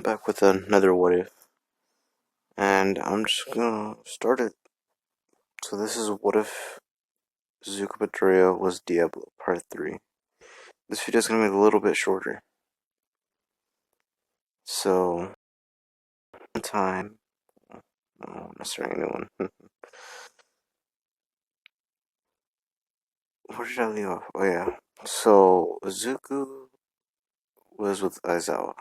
I'm back with another what if, and I'm just gonna start it. So this is what if Zuko was Diablo, part 3. This video is gonna be a little bit shorter. So, one time, no, I'm not starting a new one. Where did I leave off? Oh yeah. So, Zuko was with Aizawa,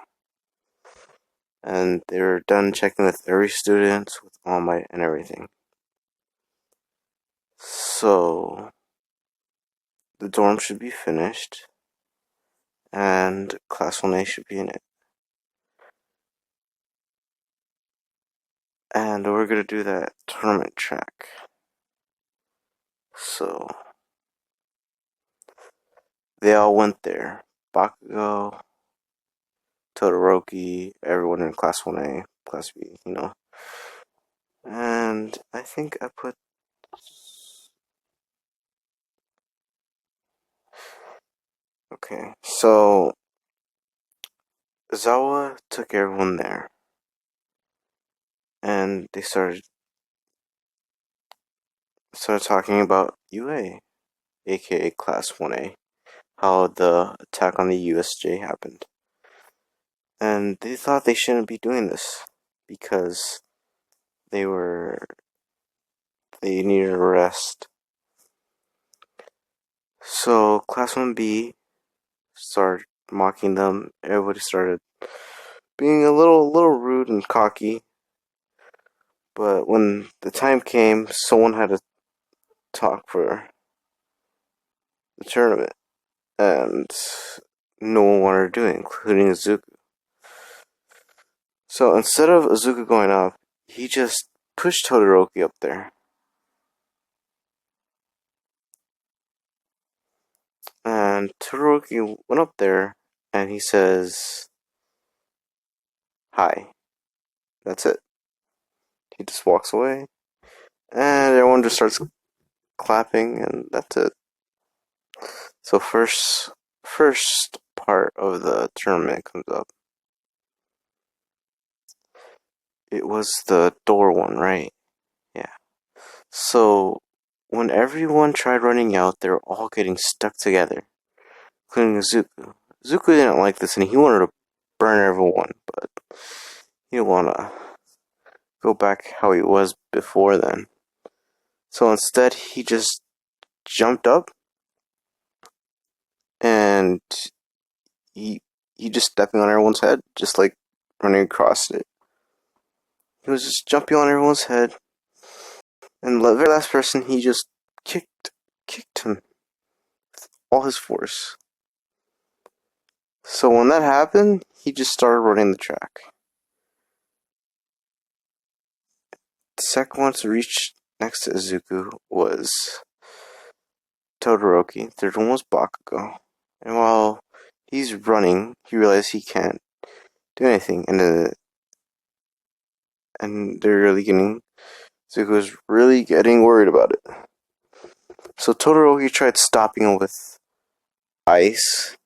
and they were done checking with every student, with All Might and everything. So, the dorm should be finished, and Class 1A should be in it. And we're gonna do that tournament track. So, they all went there. Bakugo, Todoroki, everyone in Class 1A, Class B, And I think I put... Okay, so Zawa took everyone there. And they started talking about UA, aka Class 1A. How the attack on the USJ happened. And they thought they shouldn't be doing this because they needed a rest. So Class 1B started mocking them. Everybody started being a little rude and cocky. But when the time came, someone had to talk for the tournament. And no one wanted to do it, including Izuku. So instead of Izuku going up, he just pushed Todoroki up there. And Todoroki went up there and he says, "Hi." That's it. He just walks away. And everyone just starts clapping, and that's it. So first part of the tournament comes up. It was the door one, right? Yeah. So when everyone tried running out, they were all getting stuck together, including Zuko. Zuko didn't like this, and he wanted to burn everyone, but he didn't want to go back how he was before then. So instead, he just jumped up, and he just stepping on everyone's head, just like running across it. He was just jumping on everyone's head, and the very last person, he just kicked him with all his force. So when that happened, he just started running the track. The second one to reach next to Izuku was Todoroki. Third one was Bakugo. And while he's running, he realizes he can't do anything, and Zuko's really getting worried about it. So Todoroki tried stopping him with ice.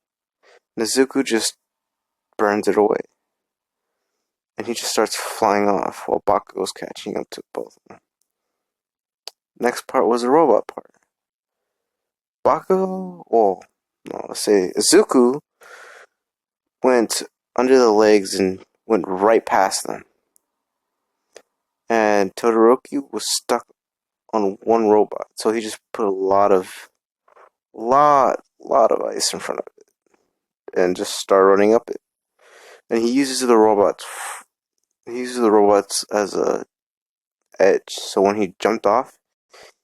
Nezuko just burns it away. And he just starts flying off while Bakugo's catching up to both of them. Next part was the robot part. Let's say Izuku went under the legs and went right past them. And Todoroki was stuck on one robot, so he just put a lot of ice in front of it and just started running up it. And he uses the robots as a edge, so when he jumped off,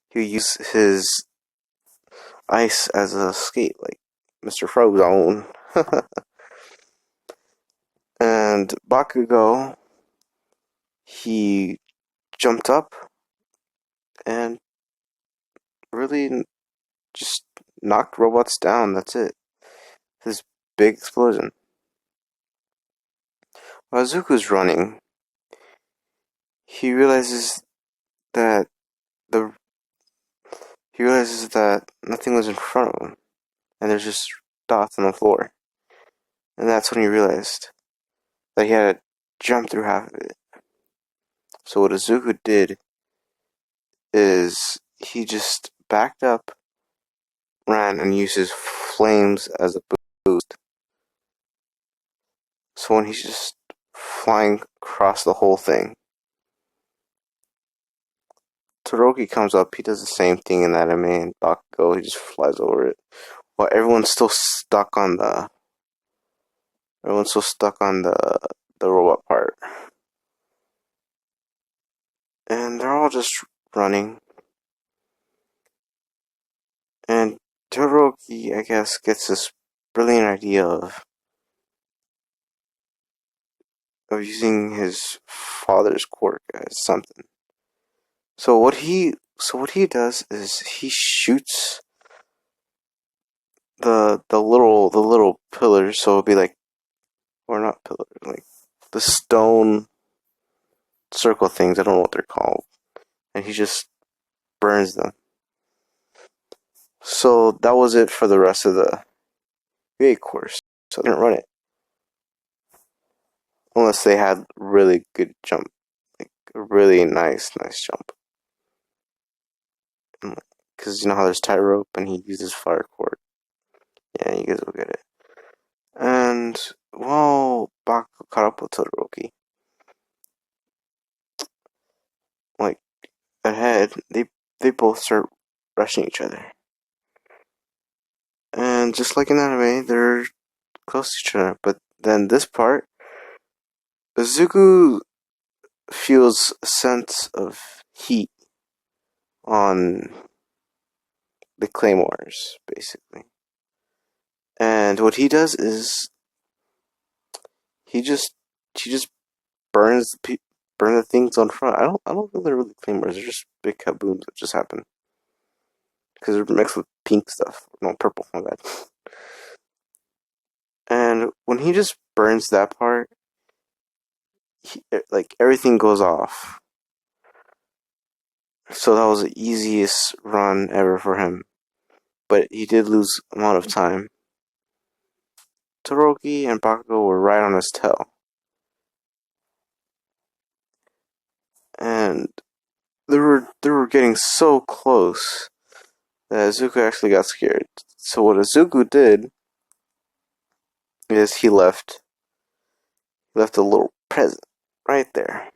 he used his ice as a skate, like Mr. Frozone. And Bakugo, he jumped up and really just knocked robots down. That's it. This big explosion. While Zuko's running, he realizes that nothing was in front of him, and there's just dots on the floor. And that's when he realized that he had jump through half of it. So what Izuku did is he just backed up, ran, and used his flames as a boost. So when he's just flying across the whole thing, Todoroki comes up, he does the same thing in the anime, and Bakugo, he just flies over it. While everyone's still stuck on the robot part. And they're all just running. And Todoroki, I guess, gets this brilliant idea of using his father's quirk as something. So what he does is he shoots the little pillars, so it'll be like, or not pillars, like the stone circle things, I don't know what they're called. And he just burns them. So that was it for the rest of the UA course. So they didn't run it. Unless they had really good jump. Like a really nice jump. Because you know how there's tightrope and he uses fire cord. Yeah, you guys will get it. And while Bakugo caught up with Todoroki, like ahead, they both start rushing each other. And just like in anime, they're close to each other. But then this part, Izuku feels a sense of heat on the claymores, basically. And what he does is he just burns the things on front. I don't think they're really claymores. They're just big kabooms that just happen because they're mixed with pink stuff. No, purple. My bad. And when he just burns that part, like everything goes off. So that was the easiest run ever for him. But he did lose a lot of time. Todoroki and Bakugo were right on his tail. And they were getting so close that Izuku actually got scared. So what Izuku did is he left a little present right there.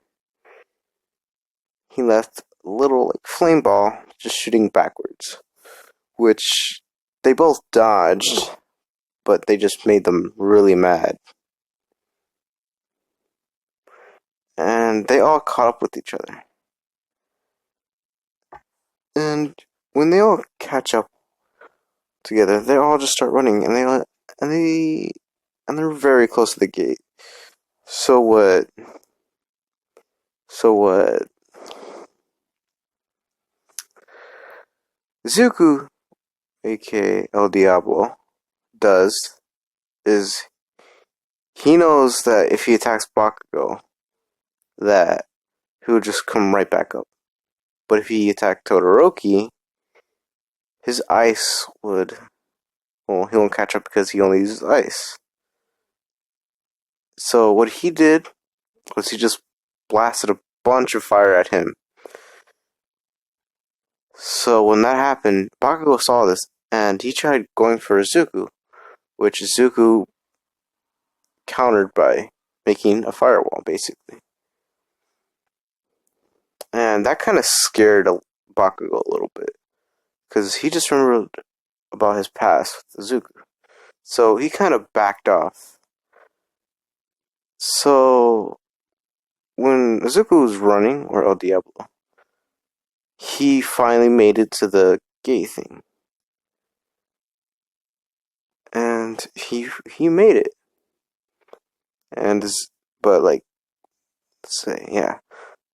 He left a little like flame ball just shooting backwards, which they both dodged, but they just made them really mad. And they all caught up with each other. And when they all catch up together, they all just start running, and they're very close to the gate. So what Zuku, aka El Diablo, does is he knows that if he attacks Bakugo, that he will just come right back up. But if he attacked Todoroki, his ice would, well, he won't catch up because he only uses ice. So what he did was he just blasted a bunch of fire at him. So when that happened, Bakugo saw this, and he tried going for Izuku, which Izuku countered by making a firewall, basically. And that kind of scared Bakugo a little bit, because he just remembered about his past with Izuku. So he kind of backed off. So when Izuku was running, or El Diablo, he finally made it to the gate thing. And he made it. And but like, let's say, yeah,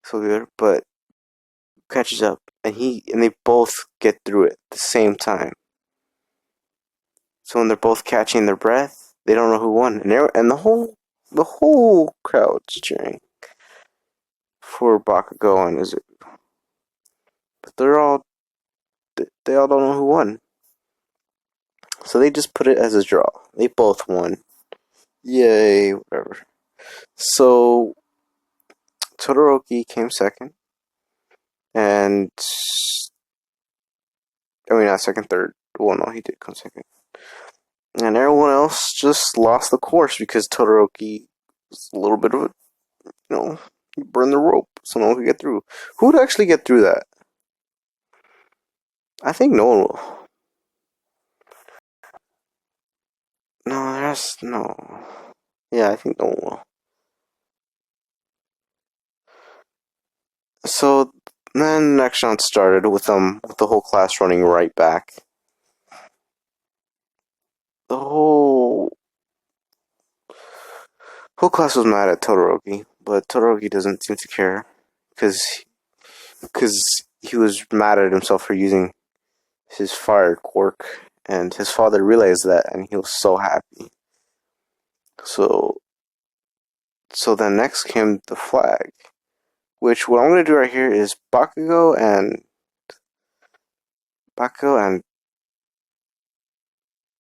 so good, but catches up, and they both get through it at the same time. So when they're both catching their breath, they don't know who won, and the whole crowd's cheering for Bakugo and Izuku, but they all don't know who won. So they just put it as a draw. They both won. Yay, whatever. So Todoroki came second, and I mean not second, third. Well, no, he did come second, and everyone else just lost the course because Todoroki was a little bit of a, he burned the rope so no one could get through. Who would actually get through that? I think no one will. No, there's no. Yeah, I think no one will. So then the next round started with the whole class running right back. The whole class was mad at Todoroki, but Todoroki doesn't seem to care because he was mad at himself for using his fire quirk, and his father realized that, and he was so happy. So then next came the flag, which what I'm gonna do right here is Bakugo and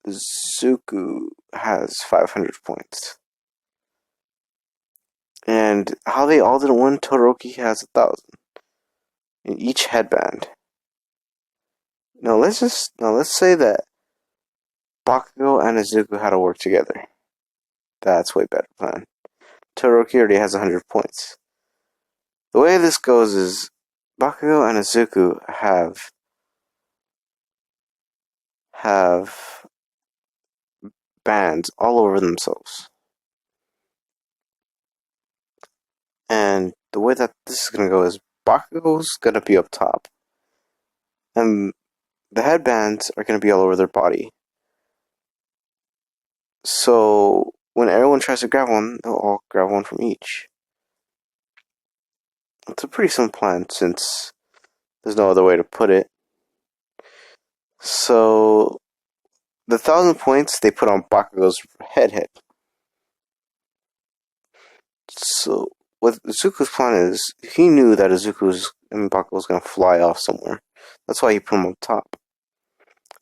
Zuku has 500 points. And how they all didn't win, Todoroki has 1,000 in each headband. Now let's say that Bakugo and Izuku had to work together. That's way better plan. Todoroki already has 100 points. The way this goes is Bakugo and Izuku have bands all over themselves. And the way that this is gonna go is Bakugo's gonna be up top. And the headbands are gonna be all over their body. So when everyone tries to grab one, they'll all grab one from each. It's a pretty simple plan since there's no other way to put it. So the 1,000 points they put on Bakugo's head. So what Izuku's plan is, he knew that Bakugo was gonna fly off somewhere. That's why he put him on top.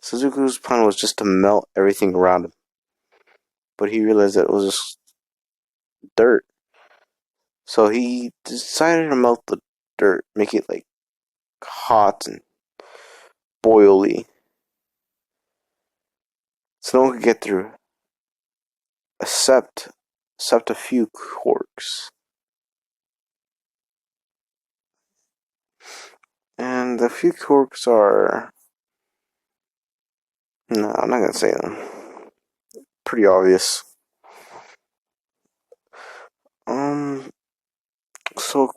So Izuku's plan was just to melt everything around him. But he realized that it was just dirt. So he decided to melt the dirt, make it like hot and boily. So no one could get through. Except a few quirks. And the few quirks are... No, I'm not gonna say them. Pretty obvious. So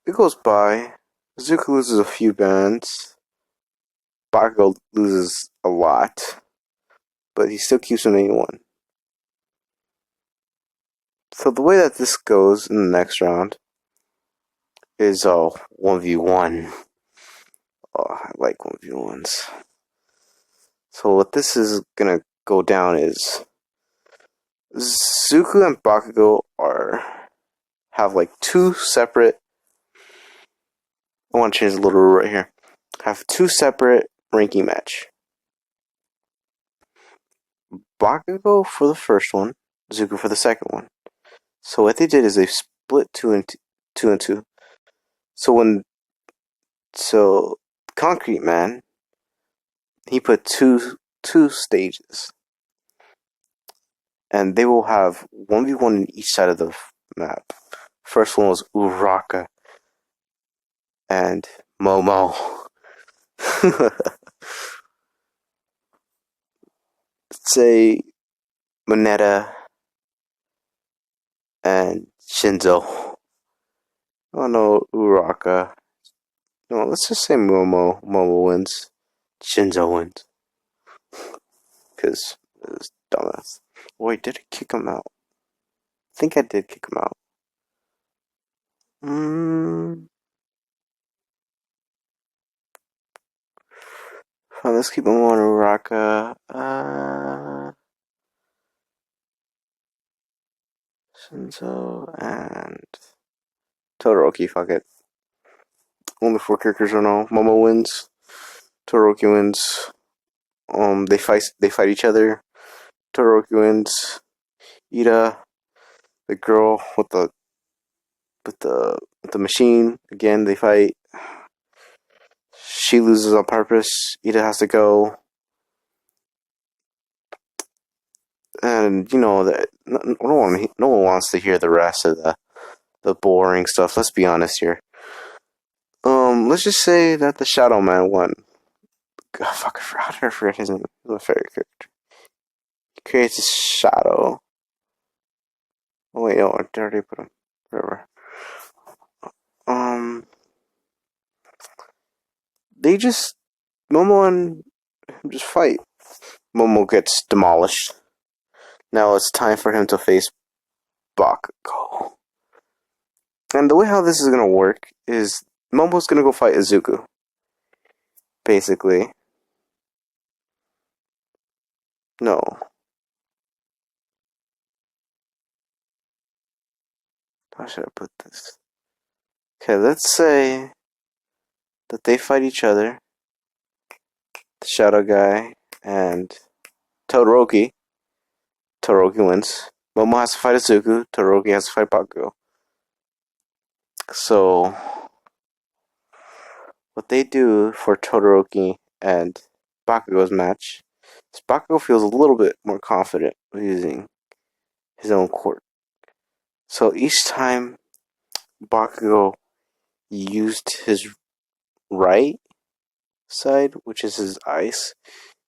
it goes by. Zuko loses a few bands. Bakugo loses a lot. But he still keeps winning one. So the way that this goes in the next round is 1v1. Oh, I like 1v1s. So what this is gonna go down is Zuko and Bakugo have like two separate. I want to change a little rule right here. Have two separate ranking match. Bakugo for the first one, Zuko for the second one. So what they did is they split two and two. So Concrete Man, he put two stages, and they will have 1v1 in each side of the map. First one was Uraka and Momo. Say Moneta and Shinzo. Oh no, Uraka. No, let's just say Momo. Momo wins. Shinzo wins. Because it's dumbass. Wait, did I kick him out? I think I did kick him out. Fine, let's keep him on Uraka. Shinzo and Todoroki, fuck it. Only four characters are now. Momo wins. Todoroki wins. They fight each other. Todoroki wins. Ida, the girl with the with the machine again. They fight. She loses on purpose. Ida has to go, and that no one wants to hear the rest of the boring stuff. Let's be honest here. Let's just say that the Shadow Man won. God, fuck, how did I forget his name? He's my favorite character. He creates a shadow. Oh wait, no, I already put him. Whatever. They just Momo and him just fight. Momo gets demolished. Now it's time for him to face Bakugo. And the way how this is gonna work is Momo's gonna go fight Izuku. Basically. No. How should I put this? Okay, let's say that they fight each other. The Shadow Guy and Todoroki. Todoroki wins. Momo has to fight Izuku. Todoroki has to fight Bakugo. So, what they do for Todoroki and Bakugo's match is Bakugo feels a little bit more confident using his own quirk. So each time Bakugo used his right side, which is his ice,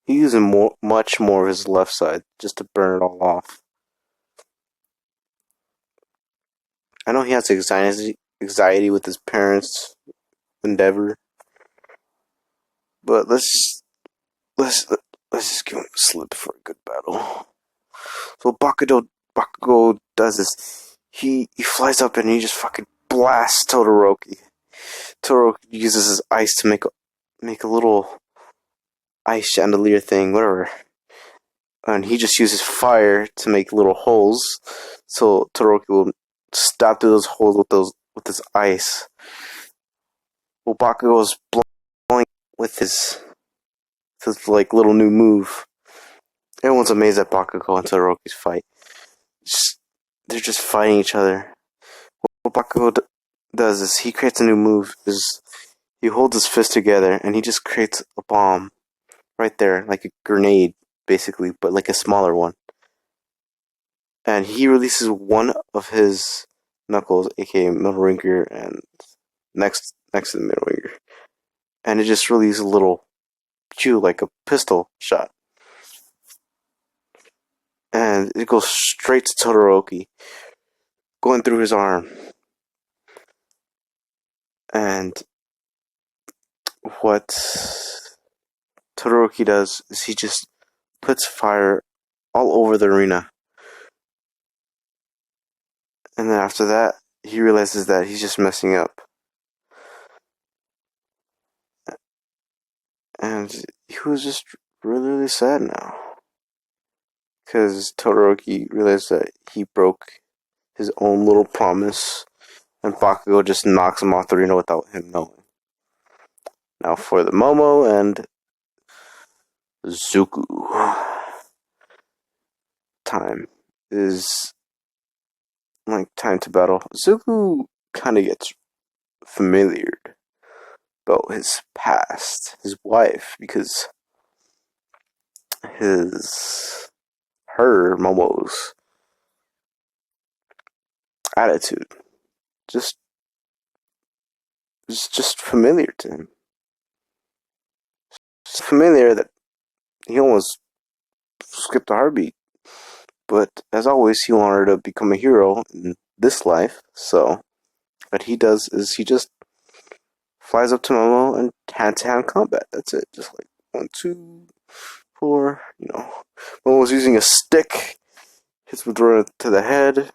he uses much more of his left side just to burn it all off. I know he has anxiety with his parents' endeavor, but let's just give him a slip for a good battle. So Bakugo does this. He flies up and he just fucking blasts Todoroki. Todoroki uses his ice to make a little ice chandelier thing, whatever. And he just uses fire to make little holes, so Todoroki will stab through those holes with his ice. Well, Bakugo is blowing with his like little new move. Everyone's amazed at Bakugo and Todoroki's fight. They're just fighting each other. What Bakugo does is he creates a new move. Is he holds his fist together and he just creates a bomb right there, like a grenade, basically, but like a smaller one. And he releases one of his knuckles, aka middle finger, and next to the middle finger, and it just releases a little pew like a pistol shot, and it goes straight to Todoroki, going through his arm. And what Todoroki does is he just puts fire all over the arena. And then after that, he realizes that he's just messing up. And he was just really, really sad now. Because Todoroki realized that he broke his own little promise. And Bakugo just knocks him off the arena without him knowing. Now for the Momo and Zuku. Time is like time to battle. Zuku kind of gets familiar about his past, his wife, because her Momo's attitude just familiar to him. It's familiar that he almost skipped a heartbeat. But as always, he wanted to become a hero in this life. So what he does is he just flies up to Momo and hand-to-hand combat. That's it. Just like 1, 2, 4. Momo's using a stick. Hits Madara to the head.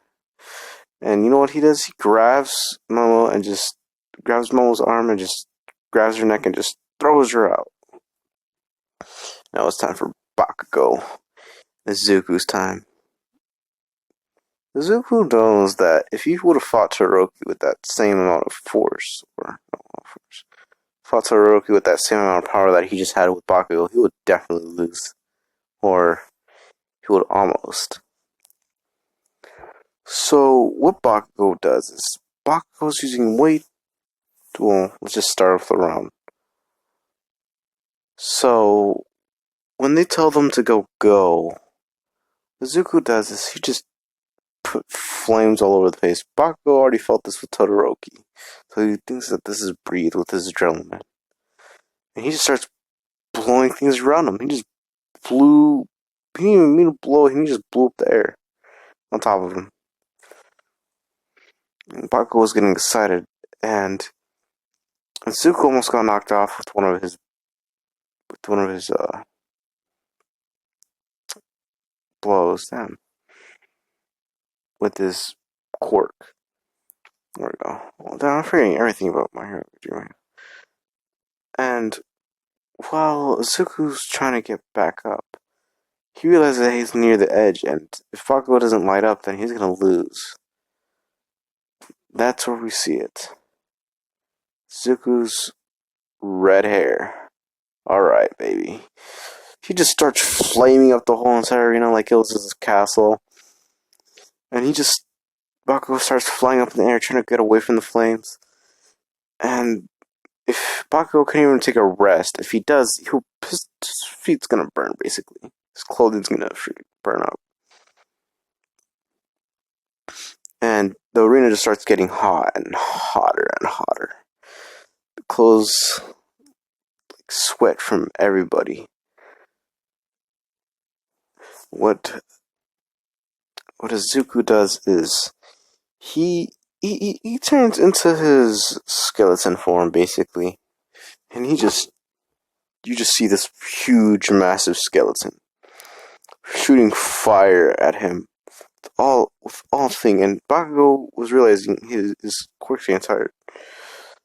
And you know what he does? He grabs Momo and just grabs Momo's arm and just grabs her neck and just throws her out. Now it's time for Bakugo. It's Zuku's time. Zuku knows that if he would have fought Todoroki with that same amount of force, fought Todoroki with that same amount of power that he just had with Bakugo, he would definitely lose. Or he would almost. So what Bakugo does is Bakugo's using way. Well, let's just start off the round. So, when they tell them to go, what Zuko does is he just put flames all over the face. Bakugo already felt this with Todoroki, so he thinks that this is breathed with his adrenaline. And he just starts blowing things around him. He just blew. He didn't even mean to blow, he just blew up the air on top of him. And Bakugo was getting excited, and Zuko almost got knocked off with one of his blows. Damn. With his quirk. There we go. Well, damn, I'm forgetting everything about My Hero Academia. And while Zuko's trying to get back up, he realizes that he's near the edge, and if Bakugo doesn't light up, then he's gonna lose. That's where we see it. Zuko's red hair. Alright, baby. He just starts flaming up the whole entire arena like it was his castle. And Bakugo starts flying up in the air trying to get away from the flames. And if Bakugo can't even take a rest, if he does, his feet's gonna burn, basically. His clothing's gonna freaking burn up. And the arena just starts getting hot and hotter and hotter. The clothes sweat from everybody. What Izuku does is he turns into his skeleton form, basically, and you just see this huge, massive skeleton shooting fire at him with all thing. And Bakugo was realizing his quirk's getting tired,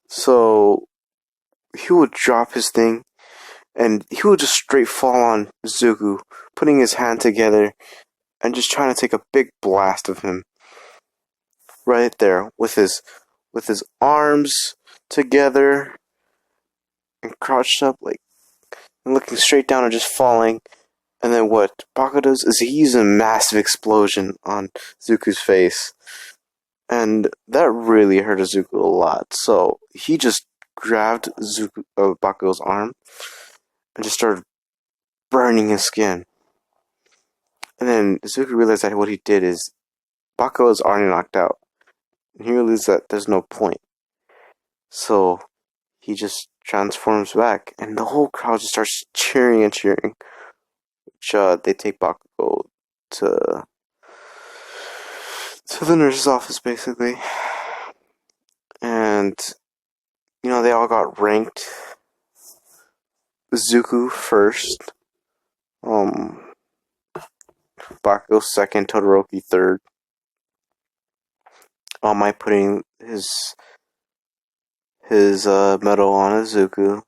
so he would drop his thing, and he would just straight fall on Zuko, putting his hand together and just trying to take a big blast of him right there with his arms together and crouched up, like, and looking straight down and just falling. And then what Bakugo does is he uses a massive explosion on Zuko's face, and that really hurt Zuko a lot. So he just grabbed Bakugo's arm and just started burning his skin. And then Zuko realized that what he did is Bakugo is already knocked out. And he realized that there's no point. So he just transforms back, and the whole crowd just starts cheering and cheering. Which they take Bakugo to the nurse's office, basically. And they all got ranked. Zuko first, Bakugo second, Todoroki third. All Might putting his medal on Zuko.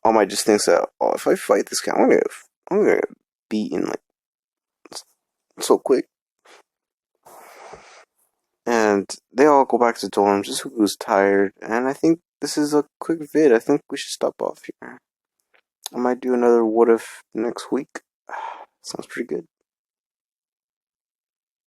All Might just thinks that, oh, if I fight this guy, I'm gonna get beaten like so quick. And they all go back to dorms. Zuko's tired, and I think this is a quick vid. I think we should stop off here. I might do another what if next week. Sounds pretty good.